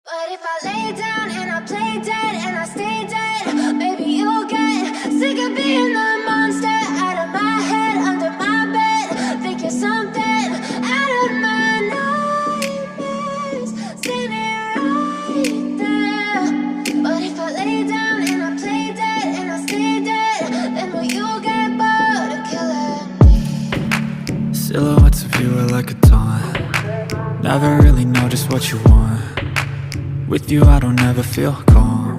But if I lay down and I play dead and I stay dead, maybe you'll get sick of being the monster out of my head, under my bed. Think you're something out of my nightmares, standing right there. But if I lay down and I play dead and I stay dead, then will you get bored of killing me? Silhouettes of you are like a taunt. Never really know just what you want. With you I don't ever feel calm.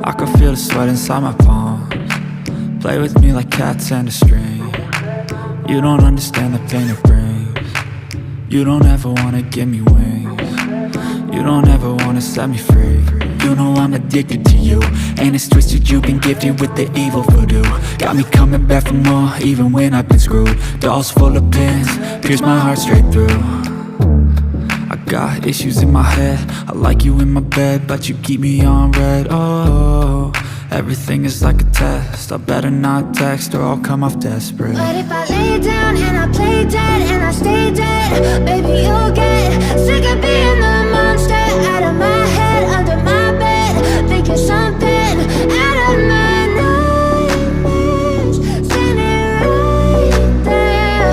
I can feel the sweat inside my palms. Play with me like cats and a string. You don't understand the pain it brings. You don't ever wanna give me wings. You don't ever wanna set me free. You know I'm addicted to you, and it's twisted, you've been gifted with the evil voodoo. Got me coming back for more, even when I've been screwed. Dolls full of pins, pierce my heart straight through. I got issues in my head, I like you in my bed, but you keep me on red. Oh, everything is like a test, I better not text or I'll come off desperate. But if I lay down and I play dead and I stay dead, maybe you'll get sick of being the monster out of my head, under my bed. Think you're something out of my nightmares, standing right there.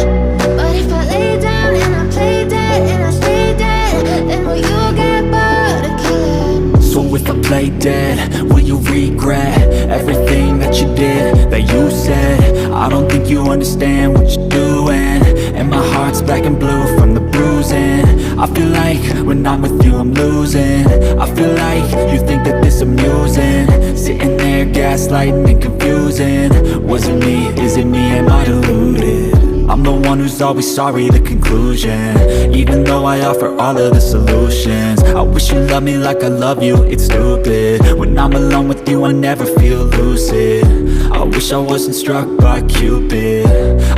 But if I lay down and I play dead and I stay dead, then will you get bored of killing me? So if I play dead, will you regret everything that you did, that you said? I don't think you understand what you're doing, and my heart's black and blue from the bruising. I feel like when I'm with you I'm losing. I feel like you think that this amusing, sitting there gaslighting and confusing. Was it me? Is it me? Am I deluded? I'm the one who's always sorry, the conclusion, even though I offer all of the solutions. I wish you loved me like I love you, it's stupid. When I'm alone with you I never feel lucid. I wish I wasn't struck by Cupid.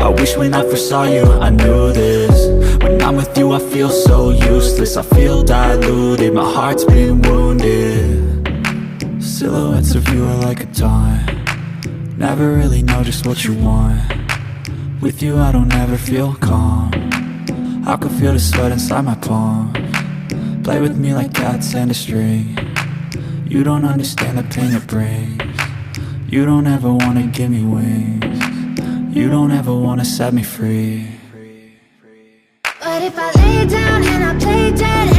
I wish when I first saw you I knew this. When I'm with you I feel so useless, I feel diluted, my heart's been wounded. Silhouettes of you are like a taunt. Never really know just what you want. With you I don't ever feel calm. I can feel the sweat inside my palms. Play with me like cats and a string. You don't understand the pain it brings. You don't ever wanna give me wings. You don't ever wanna set me free. But if I lay down and I play dead